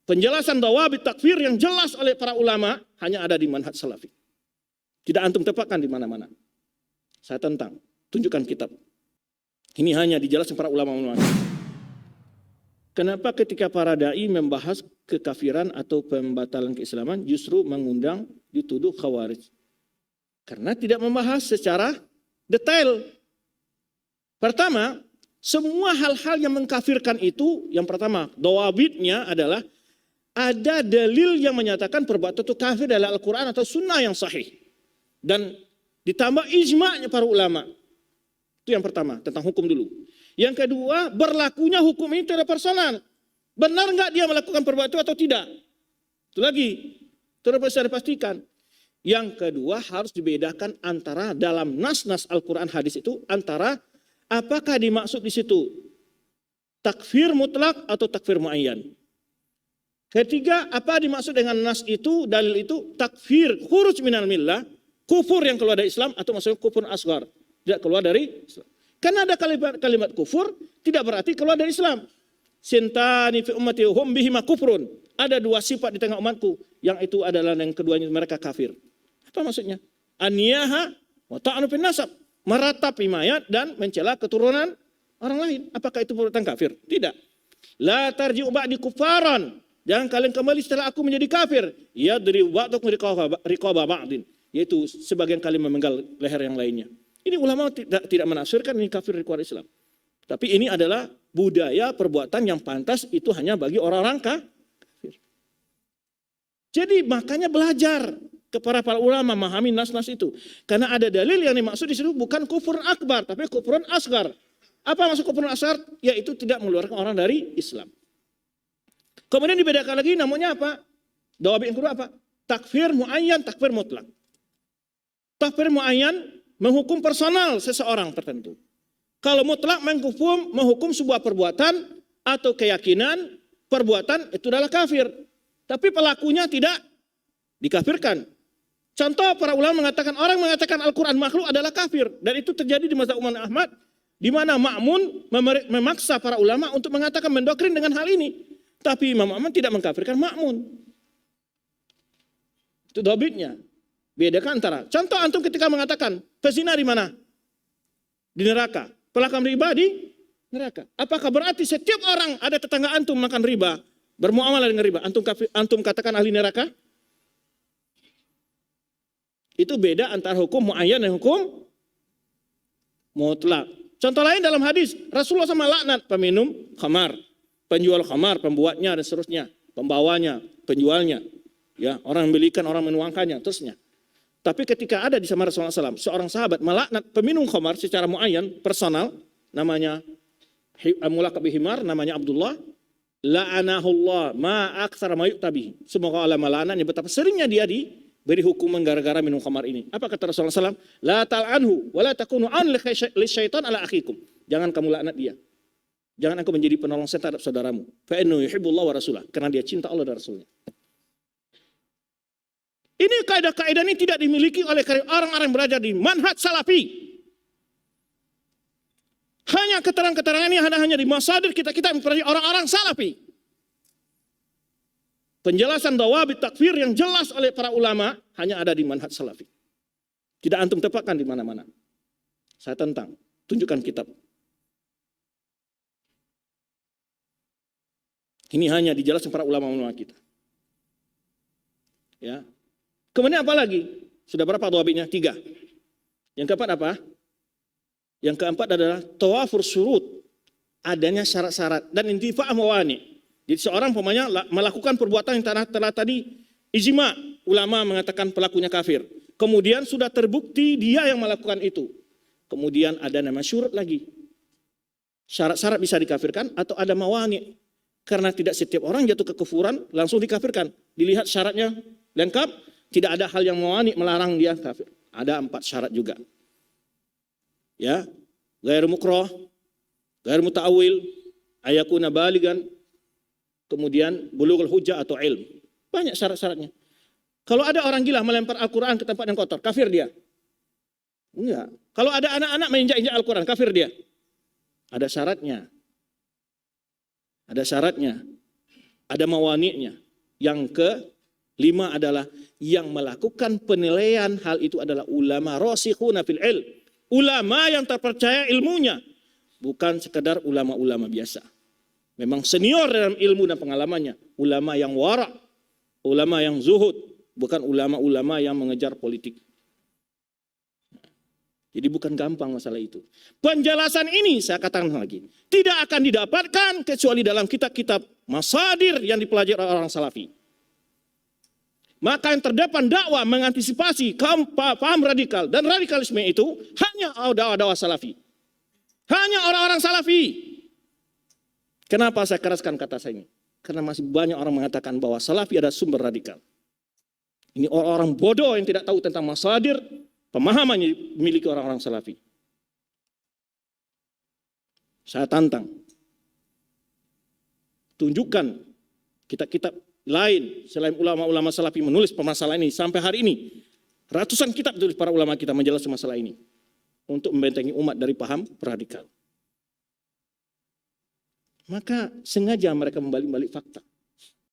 Penjelasan dawabit takfir yang jelas oleh para ulama hanya ada di manhaj salafi. Tidak antum tepatkan di mana-mana. Saya tentang, tunjukkan kitab. Ini hanya dijelaskan para ulama. Kenapa ketika para dai membahas kekafiran atau pembatalan keislaman justru mengundang dituduh khawarij? Karena tidak membahas secara detail. Pertama, semua hal-hal yang mengkafirkan itu, yang pertama, dawabitnya adalah ada dalil yang menyatakan perbuatan itu kafir dalam Al-Quran atau sunnah yang sahih. Dan ditambah ijma'nya para ulama. Itu yang pertama, tentang hukum dulu. Yang kedua, berlakunya hukum ini tidak personal. Benar nggak dia melakukan perbuatan itu atau tidak? Itu lagi, terus bisa dipastikan. Yang kedua, harus dibedakan antara dalam nas-nas Al-Quran hadis itu, antara apakah dimaksud di situ takfir mutlak atau takfir muayyan. Ketiga, apa dimaksud dengan nas itu, dalil itu, takfir, khuruj minal millah, kufur yang keluar dari Islam, atau maksudnya kufur asghar, tidak keluar dari Islam. Karena ada kalimat kufur, tidak berarti keluar dari Islam. Sintani fi ummati hum bihima kufrun. Ada dua sifat di tengah umatku, yang itu adalah yang keduanya mereka kafir. Apa maksudnya? Aniyaha wa ta'anu fin nasab, meratapi mayat dan mencela keturunan orang lain. Apakah itu perbuatan kafir? Tidak. La tarji'u ba'di kufaran. Jangan kalian kembali setelah aku menjadi kafir. Yadri ba'dukum riqaba ba'din. Yaitu sebagian kalian memenggal leher yang lainnya. Ini ulama tidak menafsirkan ini kafir dari keluar Islam. Tapi ini adalah budaya perbuatan yang pantas itu hanya bagi orang-orang kafir. Jadi makanya belajar kepada para ulama memahami nas-nas itu. Karena ada dalil yang dimaksud di situ bukan kufur akbar, tapi kufur asgar. Apa maksud kufur asgar? Yaitu tidak mengeluarkan orang dari Islam. Kemudian dibedakan lagi namanya apa? Dawabit yang kedua apa? Takfir muayyan, takfir mutlak. Takfir muayyan menghukum personal seseorang tertentu. Kalau mutlak menghukum sebuah perbuatan atau keyakinan perbuatan itu adalah kafir. Tapi pelakunya tidak dikafirkan. Contoh para ulama mengatakan orang mengatakan Al-Quran makhluk adalah kafir. Dan itu terjadi di mazhab Imam Ahmad. Di mana Ma'mun memaksa para ulama untuk mengatakan mendoktrin dengan hal ini. Tapi Imam Ahmad tidak mengkafirkan Ma'mun. Itu dobitnya. Bedakan antara. Contoh antum ketika mengatakan pezina di mana? Di neraka. Pelaku riba di neraka. Apakah berarti setiap orang ada tetangga antum makan riba, bermuamalah dengan riba, antum katakan ahli neraka? Itu beda antara hukum muayyan dan hukum mutlak. Contoh lain dalam hadis, Rasulullah sama laknat peminum khamar, penjual khamar, pembuatnya dan seterusnya, pembawanya, penjualnya, ya, orang membelikan, orang menuangkannya, terusnya. Tapi ketika ada di sama Rasulullah SAW, seorang sahabat melaknat peminum khamar secara muayyan, personal, namanya mulaqab bihimar, namanya Abdullah, la'anahullah ma aktsara ma yu'tabihi. Semoga Allah melaknatnya betapa seringnya dia diberi hukuman gara-gara minum khamar ini. Apa kata Rasulullah SAW? La tal'anhu wa la takunu an li syaitan ala akhikum. Jangan kamu laknat dia. Jangan engkau menjadi penolong setan terhadap saudaramu. Fa innahu yuhibbullah wa rasulah. Karena dia cinta Allah dan Rasulnya. Ini kaidah-kaidah ini tidak dimiliki oleh orang-orang yang belajar di manhaj salafi. Hanya keterangan-keterangan ini hanya di masadir kita mempelajari orang-orang salafi. Penjelasan dawabit takfir yang jelas oleh para ulama hanya ada di manhaj salafi. Tidak antum tepatkan di mana-mana. Saya tentang, tunjukkan kitab. Ini hanya dijelaskan para ulama-ulama kita. Ya. Kemudian apa lagi? Sudah berapa dawabitnya? 3. Yang keempat apa? Yang keempat adalah tawafur syurut. Adanya syarat-syarat dan intifa' mawani. Jadi seorang melakukan perbuatan yang telah tadi ijma, ulama mengatakan pelakunya kafir. Kemudian sudah terbukti dia yang melakukan itu. Kemudian ada nama syurut lagi. Syarat-syarat bisa dikafirkan atau ada mawani. Karena tidak setiap orang jatuh kekufuran langsung dikafirkan. Dilihat syaratnya lengkap. Tidak ada hal yang melarang dia kafir. Ada 4 syarat juga. Ya, ghairu mukrah, ghairu muta'awil, ayakuna baligan, kemudian bulughul hujjah atau ilm. Banyak syarat-syaratnya. Kalau ada orang gila melempar Al-Quran ke tempat yang kotor, kafir dia? Enggak. Kalau ada anak-anak menginjak-injak Al-Quran, kafir dia? Ada syaratnya. Ada syaratnya. ada mawani'nya. Yang kelima adalah yang melakukan penilaian hal itu adalah ulama rasikhuna fil ilm. Ulama yang terpercaya ilmunya. Bukan sekedar ulama-ulama biasa. Memang senior dalam ilmu dan pengalamannya. Ulama yang wara', ulama yang zuhud. Bukan ulama-ulama yang mengejar politik. Jadi bukan gampang masalah itu. Penjelasan ini saya katakan lagi. Tidak akan didapatkan kecuali dalam kitab-kitab masadir yang dipelajari orang salafi. Maka yang terdepan dakwah mengantisipasi kaum paham radikal dan radikalisme itu hanya dakwah salafi. Hanya orang-orang salafi. Kenapa saya keraskan kata saya ini? Karena masih banyak orang mengatakan bahwa salafi ada sumber radikal. Ini orang-orang bodoh yang tidak tahu tentang masadir, pemahaman yang dimiliki orang-orang salafi. Saya tantang. Tunjukkan kitab-kitab lain selain ulama-ulama salafi menulis permasalahan ini sampai hari ini. Ratusan kitab tulis para ulama kita menjelaskan masalah ini untuk membentengi umat dari paham radikal. Maka sengaja mereka membalik-balik fakta.